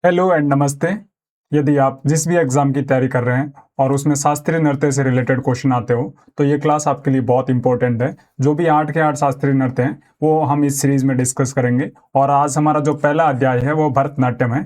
Hello and नमस्ते। यदि आप जिस भी एग्ज़ाम की तैयारी कर रहे हैं और उसमें शास्त्रीय नृत्य से रिलेटेड क्वेश्चन आते हो तो ये क्लास आपके लिए बहुत इंपॉर्टेंट है। जो भी 8 के 8 शास्त्रीय नृत्य हैं वो हम इस सीरीज में डिस्कस करेंगे और आज हमारा जो पहला अध्याय है वो भरतनाट्यम है।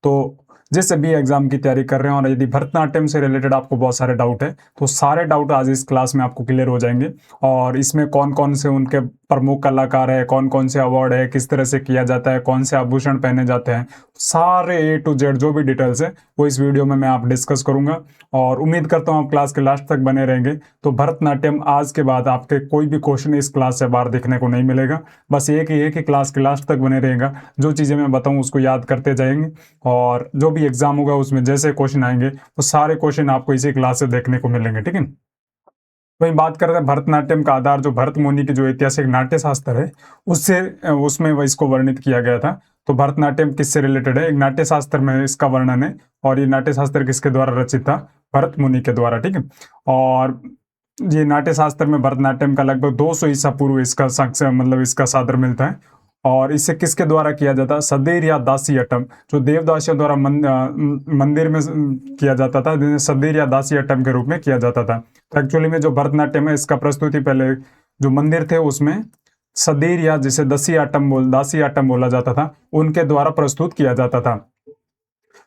तो जिस भी एग्जाम की तैयारी कर रहे हैं और यदि भरतनाट्यम से रिलेटेड आपको बहुत सारे डाउट है तो सारे डाउट आज इस क्लास में आपको क्लियर हो जाएंगे। और इसमें कौन कौन से उनके प्रमुख कलाकार है, कौन कौन से अवार्ड है, किस तरह से किया जाता है, कौन से आभूषण पहने जाते हैं, सारे ए टू जेड जो भी डिटेल्स है वो इस वीडियो में मैं आप डिस्कस करूंगा। और उम्मीद करता हूं आप क्लास के लास्ट तक बने रहेंगे। तो भरतनाट्यम आज के बाद आपके कोई भी क्वेश्चन इस क्लास से बाहर देखने को नहीं मिलेगा। बस एक ही है कि क्लास के लास्ट तक बने रहेगा, जो चीज़ें मैं बताऊं उसको याद करते जाएंगे और जो भी एग्जाम होगा उसमें जैसे क्वेश्चन आएंगे तो सारे क्वेश्चन आपको इसी क्लास से देखने को मिलेंगे। ठीक है। वही बात करते हैं भरतनाट्यम का आधार जो भरत मुनि की जो ऐतिहासिक नाट्य शास्त्र है उससे उसमें वह इसको वर्णित किया गया था। तो भरतनाट्यम किससे रिलेटेड है? एक नाट्य शास्त्र में इसका वर्णन है और ये नाट्य शास्त्र किसके द्वारा रचित था? भरत मुनि के द्वारा। ठीक है। और ये नाट्य शास्त्र में भरतनाट्यम का लगभग 200 ईसा पूर्व इसका साक्ष्य मतलब इसका सादर मिलता है। और इसे किसके द्वारा किया जाता है? सदेर या दासी अट्टम, जो देवदासियों द्वारा मंदिर में किया जाता था, जिन्हें सदेर या दासी अट्टम के रूप में किया जाता था। तो एक्चुअली में जो भरतनाट्यम है इसका प्रस्तुति पहले जो मंदिर थे उसमें सदेर या जिसे दासी आटम बोला जाता था उनके द्वारा प्रस्तुत किया जाता था।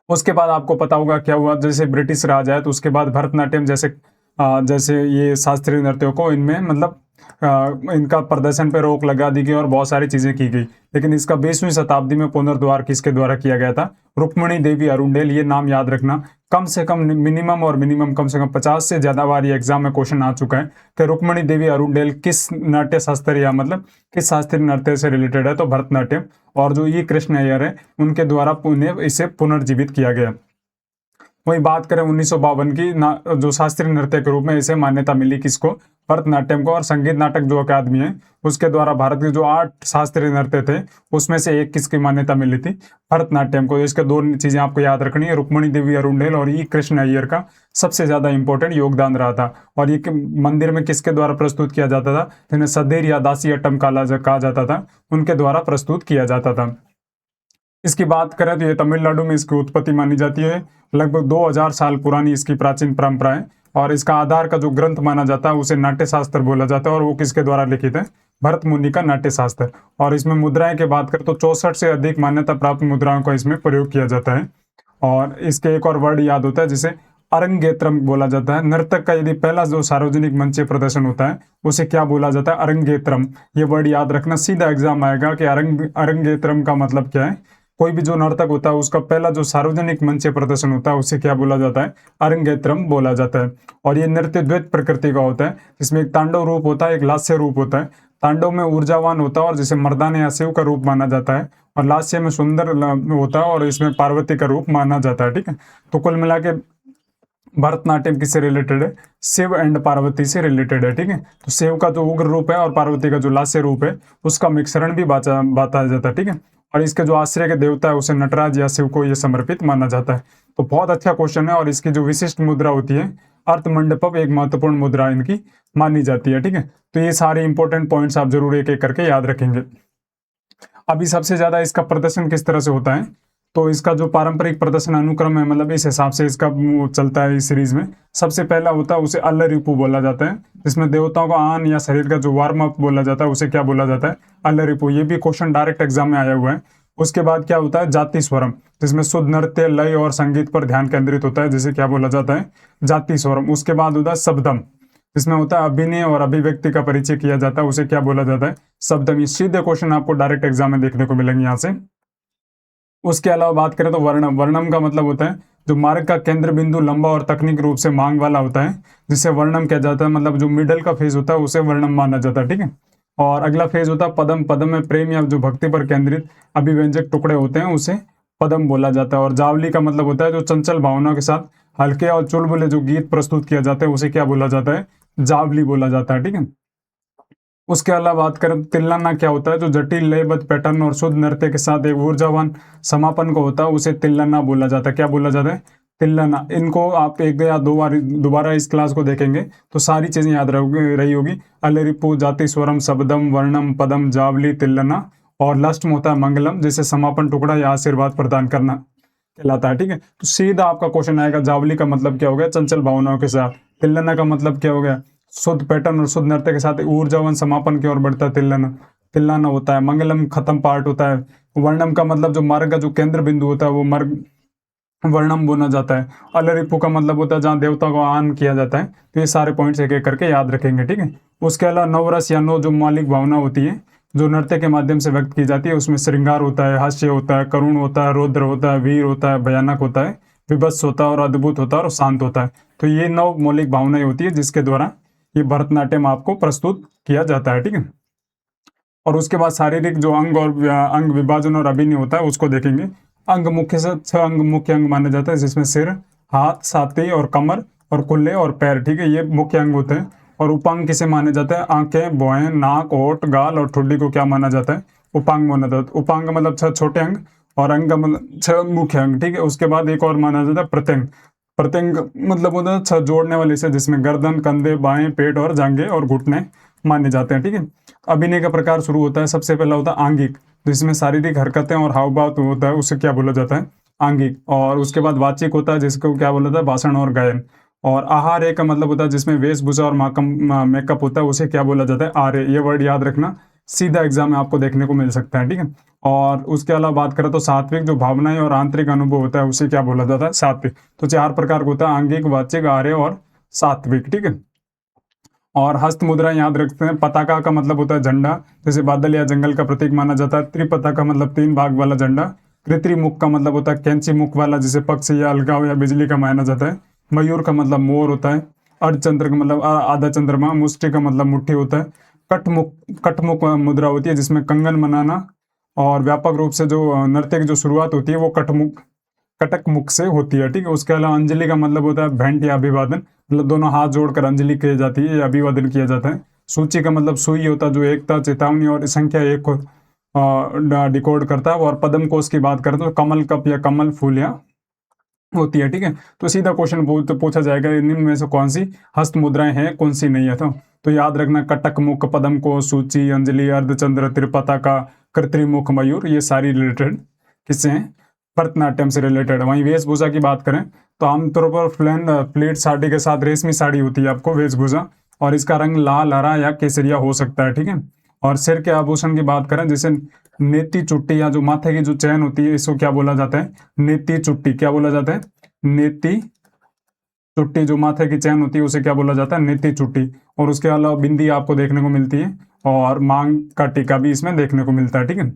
उसके बाद आपको पता होगा क्या हुआ, जैसे ब्रिटिश राज आया तो उसके बाद भरतनाट्यम जैसे ये शास्त्रीय नृत्यों को इनमें मतलब इनका प्रदर्शन पे रोक लगा दी गई और बहुत सारी चीजें की गई। लेकिन इसका 20वीं शताब्दी में पुनर्द्वार किसके द्वारा किया गया था? रुक्मिणी देवी अरुंडेल। ये नाम याद रखना। कम से कम मिनिमम कम से कम 50 से ज्यादा बार ये एग्जाम में क्वेश्चन आ चुका है कि रुक्मिणी देवी अरुंडेल किस नाट्य शास्त्र या मतलब किस शास्त्रीय नृत्य से रिलेटेड है? तो भरतनाट्यम। और जो ई कृष्ण अय्यर है उनके द्वारा इसे पुनर्जीवित किया गया। वही बात करें 1952 की जो शास्त्रीय नृत्य के रूप में इसे मान्यता मिली किसको? भरतनाट्यम को। और संगीत नाटक जो अकादमी है उसके द्वारा भारत के जो 8 शास्त्रीय नृत्य थे उसमें से एक किसकी मान्यता मिली थी? भरतनाट्यम को। इसके दो चीजें आपको याद रखनी है, रुक्मिणी देवी अरुंडेल और ई कृष्ण अय्यर का सबसे ज्यादा इंपॉर्टेंट योगदान रहा था। और ये मंदिर में किसके द्वारा प्रस्तुत किया जाता था? जिन्हें सदेर या दासी अट्टम कहा जाता था, उनके द्वारा प्रस्तुत किया जाता था। इसकी बात करें तो ये तमिलनाडु में इसकी उत्पत्ति मानी जाती है। लगभग 2000 साल पुरानी इसकी प्राचीन परंपरा है। और इसका आधार का जो ग्रंथ माना जाता है उसे नाट्य शास्त्र बोला जाता है और वो किसके द्वारा लिखित है? भरत मुनि का नाट्य शास्त्र। और इसमें मुद्राएं की बात करें तो 64 से अधिक मान्यता प्राप्त मुद्राओं का इसमें प्रयोग किया जाता है। और इसके एक और वर्ड याद होता है जिसे अरंगेत्रम बोला जाता है। नर्तक का यदि पहला जो सार्वजनिक मंच प्रदर्शन होता है उसे क्या बोला जाता है? अरंगेत्रम। ये वर्ड याद रखना, सीधा एग्जाम आएगा कि अरंगेत्रम का मतलब क्या है। कोई भी जो नर्तक होता है उसका पहला जो सार्वजनिक मंच प्रदर्शन होता है उसे क्या बोला जाता है? अरंगेत्रम बोला जाता है। और ये नृत्य द्वैत प्रकृति का होता है, जिसमें एक तांडव रूप होता है, एक लास्य रूप होता है। तांडव में ऊर्जावान होता है और जिसे मर्दाने या शिव का रूप माना जाता है, और लास्य में सुंदर होता है और इसमें पार्वती का रूप माना जाता है। ठीक है। तो कुल मिला के भरतनाट्यम किससे रिलेटेड है? शिव एंड पार्वती से रिलेटेड है। ठीक है। तो शिव का जो उग्र रूप है और पार्वती का जो लास्य रूप है उसका मिश्रण भी बताया जाता है। ठीक है। और इसके जो आश्रय के देवता है उसे नटराज या शिव को ये समर्पित माना जाता है। तो बहुत अच्छा क्वेश्चन है। और इसकी जो विशिष्ट मुद्रा होती है अर्थमंडपम, एक महत्वपूर्ण मुद्रा इनकी मानी जाती है। ठीक है। तो ये सारे इंपॉर्टेंट पॉइंट्स आप जरूर एक एक करके याद रखेंगे। अभी सबसे ज्यादा इसका प्रदर्शन किस तरह से होता है? तो इसका जो पारंपरिक प्रदर्शन अनुक्रम है मतलब इस हिसाब से इसका वो चलता है। इस सीरीज में सबसे पहला होता है उसे अल्लरिपु बोला जाता है, जिसमें देवताओं का आन या शरीर का जो वार्म अप बोला जाता है उसे क्या बोला जाता है? अल्लरिपु। ये भी क्वेश्चन डायरेक्ट एग्जाम में आया हुआ है। उसके बाद क्या होता है? जाति स्वरम, जिसमें शुद्ध नृत्य, लय और संगीत पर ध्यान केंद्रित होता है, जिसे क्या बोला जाता है? जाति स्वरम। उसके बाद होता है शब्दम, जिसमें होता है अभिनय और अभिव्यक्ति का परिचय किया जाता है, उसे क्या बोला जाता है? शब्दम। ये सीधे क्वेश्चन आपको डायरेक्ट एग्जाम में देखने को मिलेंगे यहाँ से। उसके अलावा बात करें तो वर्णम। वर्णम का मतलब होता है जो मार्ग का केंद्र बिंदु लंबा और तकनीक रूप से मांग वाला होता है, जिसे वर्णम किया जाता है। मतलब जो मिडल का फेज होता है उसे वर्णम माना जाता है। ठीक है। और अगला फेज होता है पदम। पदम में प्रेम या जो भक्ति पर केंद्रित अभिव्यंजक टुकड़े होते हैं उसे पदम बोला जाता है। और जावली का मतलब होता है जो चंचल भावना के साथ हल्के और चुलबुले जो गीत प्रस्तुत किया जाता है उसे क्या बोला जाता है? जावली बोला जाता है। ठीक है। उसके अलावा बात करें तिल्लाना क्या होता है? जो जटिल लयबद्ध पैटर्न और शुद्ध नृत्य के साथ एक ऊर्जावान समापन को होता है उसे तिल्लाना बोला जाता है। क्या बोला जाता है? तिल्लाना। इनको आप एक या दो बार दोबारा इस क्लास को देखेंगे तो सारी चीजें याद रही होगी। अल्लरिपु, जाति स्वरम, शब्दम, वर्णम, पदम, जावली, तिल्लाना। और लास्ट में होता है मंगलम, जिसे समापन टुकड़ा या आशीर्वाद प्रदान करना। कहलाता है। ठीक है, तो सीधा आपका क्वेश्चन आएगा जावली का मतलब क्या हो गया, चंचल भावनाओं के साथ। तिल्लना का मतलब क्या हो गया, शुद्ध पैटर्न और शुद्ध नृत्य के साथ ऊर्जावान समापन की ओर बढ़ता है तिल्लना। तिल्लाना होता है। मंगलम खत्म पार्ट होता है। वर्णम का मतलब जो मार्ग का जो केंद्र बिंदु होता है वो मार्ग वर्णम बोला जाता है। अलरिपु का मतलब होता है जहाँ देवता को आन किया जाता है। तो ये सारे पॉइंट्स एक एक करके याद रखेंगे। ठीक है, उसके अलावा नवरस या नौ जो मौलिक भावना होती है जो नृत्य के माध्यम से व्यक्त की जाती है, उसमें श्रृंगार होता है, हास्य होता है, करुण होता है, रौद्र होता है, वीर होता है, भयानक होता है, विभत्स होता है और अद्भुत होता है और शांत होता है। तो ये 9 मौलिक भावनाएं होती है जिसके द्वारा ये भरतनाट्यम आपको प्रस्तुत किया जाता है। ठीक है, और उसके बाद शारीरिक जो अंग और अंग विभाजन और अभिनय होता है उसको देखेंगे। अंग मुख्य से 6 अंग मुख्य अंग माने जाते हैं, जिसमें सिर, हाथ, छाती और कमर और कुल्ले और पैर। ठीक है, ये मुख्य अंग होते हैं। और उपांग किसे माने जाते हैं, आंखें, भौहें, नाक, होठ, गाल और ठुड्डी को क्या माना जाता है, उपांग माना जाता है। उपांग मतलब 6 छोटे अंग और अंग मतलब 6 मुख्य अंग। ठीक है, उसके बाद एक और माना जाता है प्रत्यंग। प्रत्यंग मतलब होता है 6 जोड़ने वाले से, जिसमें गर्दन, कंधे, बाएं, पेट और जांघें और घुटने माने जाते हैं। ठीक है, अभिनय का प्रकार शुरू होता है, सबसे पहला होता है आंगिक, जिसमें शारीरिक हरकतें और हाव भाव होता है, उसे क्या बोला जाता है, आंगिक। और उसके बाद वाचिक होता है, जिसको क्या बोला जाता है, भाषण और गायन। और आहार्य का मतलब होता है जिसमें वेशभूषा और मेकअप होता है, उसे क्या बोला जाता है, आर्य। ये वर्ड याद रखना, सीधा एग्जाम में आपको देखने को मिल सकता है। ठीक है, और उसके अलावा बात करें तो सात्विक जो भावनाएं और आंतरिक अनुभव होता है उसे क्या बोला जाता है, सात्विक। तो 4 प्रकार का होता है, आंगिक, वाचिक, आर्य और सात्विक। ठीक है, और हस्त मुद्रा याद रखते हैं। पताका का मतलब होता है झंडा, जैसे बादल या जंगल का प्रतीक माना जाता है। त्रिपता का मतलब 3 भाग वाला झंडा। कृत्रिम मुख का मतलब होता है कैंची मुख वाला, जिसे पक्षी या अलगाव या बिजली का माना जाता है। मयूर का मतलब मोर होता है। अर्धचंद्र का मतलब आधा चंद्रमा। मुष्टि का मतलब मुट्ठी होता है। कटमुख मुद्रा होती है, जिसमें कंगन बनाना और व्यापक रूप से जो नृत्य की जो शुरुआत होती है वो कटक मुख से होती है। ठीक है, उसके अलावा अंजलि का मतलब होता है भेंट या अभिवादन, मतलब दोनों हाथ जोड़कर अंजलि की जाती है या अभिवादन किया जाता है। सूची का मतलब सुई होता है, जो एकता, चेतावनी और संख्या 1 को डिकोड करता है। और पद्म कोश की बात करें तो कमल कप या कमल फूल या होती है। ठीक है, तो सीधा क्वेश्चन पूछा जाएगा निम्न में से कौन सी हस्त मुद्राएं हैं, कौन सी नहीं है। तो याद रखना, कटक मुख, पद्म कोश, सूची, अंजलि, अर्धचंद्र, त्रिपता का, कृत्रिम मुख, मयूर, ये सारी रिलेटेड किससे हैं, भरतनाट्यम से रिलेटेड। वहीं वेशभूषा की बात करें तो आमतौर पर प्लेट साड़ी के साथ रेशमी साड़ी होती है आपको वेशभूषा, और इसका रंग लाल, हरा या केसरिया हो सकता है। ठीक है, और सिर के आभूषण की बात करें, जैसे नेती चुट्टी या जो माथे की जो चैन होती है, इसको क्या बोला जाता है, नेती चुट्टी। क्या बोला जाता है, नेती चुट्टी। जो माथे की चैन होती है उसे क्या बोला जाता है, नेती चुट्टी। और उसके अलावा बिंदी आपको देखने को मिलती है, और मांग का टीका भी इसमें देखने को मिलता है। ठीक है,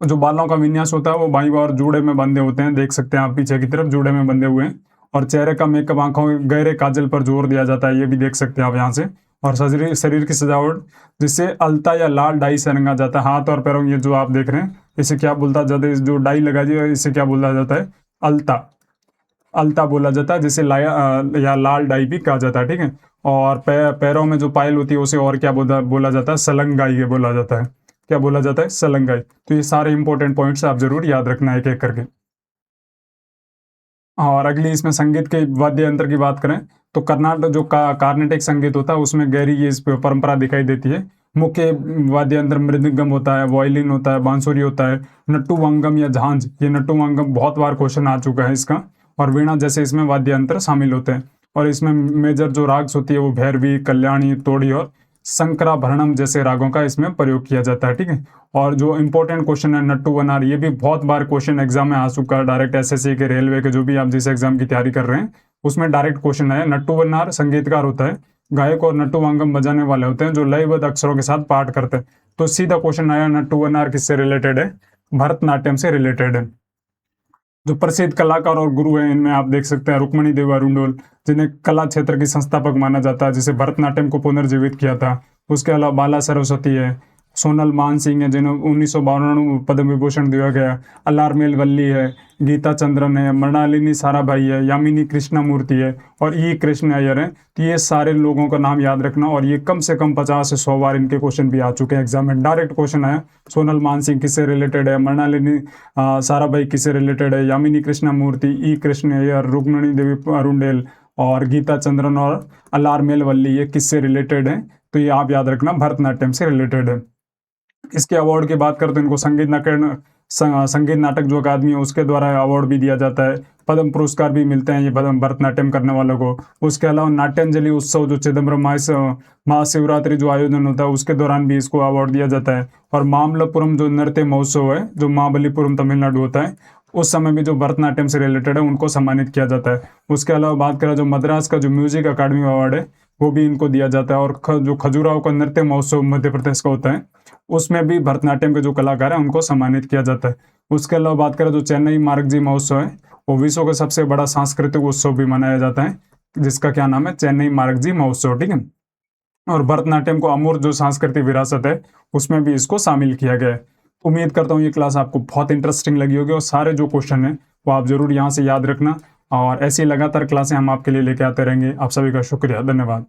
जो बालों का विन्यास होता है वो बाईं ओर जूड़े में बंधे होते हैं, देख सकते हैं आप पीछे की तरफ जूड़े में बंधे हुए हैं। और चेहरे का मेकअप, आंखों के गहरे काजल पर जोर दिया जाता है, ये भी देख सकते हैं आप यहाँ से। और शरीर की सजावट जिससे अलता या लाल डाई से रंगा जाता है। हाथ और पैरों, ये जो आप देख रहे हैं इसे क्या बोलता जाता है, जो डाई लगा दी है इसे क्या बोला जाता है, अलता। अलता बोला जाता है, जिसे या लाल डाई भी कहा जाता है। ठीक है, और पैरों में जो पायल होती है उसे और क्या बोला जाता है, सलंगाई ये बोला जाता है। क्या बोला जाता है, सलंगाई। तो ये सारे इंपॉर्टेंट पॉइंट्स आप जरूर याद रखना एक एक करके। और अगली इसमें संगीत के वाद्य यंत्र की बात करें तो कर्नाटक जो कार्नेटिक संगीत होता है उसमें गहरी ये इस परंपरा दिखाई देती है। मुख्य वाद्य यंत्र मृदंगम होता है, वायलिन होता है, बांसुरी होता है, नट्टू वांगम या झांझ। ये नट्टू वांगम बहुत बार क्वेश्चन आ चुका है इसका। और वीणा जैसे इसमें वाद्य यंत्र शामिल होते हैं। और इसमें मेजर जो राग्स होती है वो भैरवी, कल्याणी, तोड़ी और शंकराभरणम जैसे रागों का इसमें प्रयोग किया जाता है। ठीक है, और जो इंपॉर्टेंट क्वेश्चन है नट्टू वनार, ये भी बहुत बार क्वेश्चन एग्जाम में आ चुका है। डायरेक्ट एसएससी के, रेलवे के, जो भी आप जिस एग्जाम की तैयारी कर रहे हैं उसमें डायरेक्ट क्वेश्चन है। नट्टू वनार संगीतकार होता है, गायक और नट्टू वांगम बजाने वाले होते हैं जो लयबद्ध अक्षरों के साथ पाठ करते हैं। तो सीधा क्वेश्चन आया, नट्टू वनार किससे रिलेटेड है, भरतनाट्यम से रिलेटेड है। जो प्रसिद्ध कलाकार और गुरु हैं इनमें आप देख सकते हैं रुक्मणी देवी अरुंडोल, जिन्हें कला क्षेत्र की संस्थापक माना जाता है, जिसे भरतनाट्यम को पुनर्जीवित किया था। उसके अलावा बाला सरस्वती है, सोनल मान सिंह है जिन्हें 1992 पद्म विभूषण दिया गया, अलारमेल वल्ली है, गीता चंद्रन है, मृणालिनी साराभाई है, यामिनी कृष्णमूर्ति है और ई कृष्ण अय्यर है। तो ये सारे लोगों का नाम याद रखना, और ये कम से कम 50 से 100 बार इनके क्वेश्चन भी आ चुके हैं एग्जाम में। डायरेक्ट क्वेश्चन आया, सोनल मान सिंह किससे रिलेटेड है, मृणालिनी साराभाई किससे रिलेटेड है, यामिनी कृष्णमूर्ति, ई कृष्ण अय्यर, रुक्मणी देवी अरुंडेल और गीता चंद्रन और अलारमेल वल्ली, ये किससे रिलेटेड है। तो ये आप याद रखना भरतनाट्यम से रिलेटेड है। इसके अवार्ड की बात करें तो इनको संगीत नाटक जो अकादमी है उसके द्वारा अवार्ड भी दिया जाता है, पद्म पुरस्कार भी मिलते हैं ये भरतनाट्यम करने वालों को। उसके अलावा नाट्यांजलि उत्सव जो चिदम्बरम महाशिवरात्रि जो आयोजन होता है उसके दौरान भी इसको अवार्ड दिया जाता है। और मामल्लपुरम जो नृत्य महोत्सव है जो महाबलीपुरम तमिलनाडु होता है, उस समय भी जो भरतनाट्यम से रिलेटेड है उनको सम्मानित किया जाता है। उसके अलावा बात करें जो मद्रास का जो म्यूजिक अकादमी अवार्ड है वो भी इनको दिया जाता है। और जो खजुराहो का नृत्य महोत्सव मध्य प्रदेश का होता है उसमें भी भरतनाट्यम के जो कलाकार हैं उनको सम्मानित किया जाता है। उसके अलावा बात करें जो चेन्नई मार्गजी महोत्सव है वो विश्व का सबसे बड़ा सांस्कृतिक उत्सव भी मनाया जाता है, जिसका क्या नाम है, चेन्नई मार्गजी महोत्सव, ठीक है। और भरतनाट्यम को अमूर्त जो सांस्कृतिक विरासत है उसमें भी इसको शामिल किया गया है। उम्मीद करता हूँ ये क्लास आपको बहुत इंटरेस्टिंग लगी होगी और सारे जो क्वेश्चन है वो आप जरूर यहाँ से याद रखना। और ऐसी लगातार क्लासें हम आपके लिए लेके आते रहेंगे। आप सभी का शुक्रिया, धन्यवाद।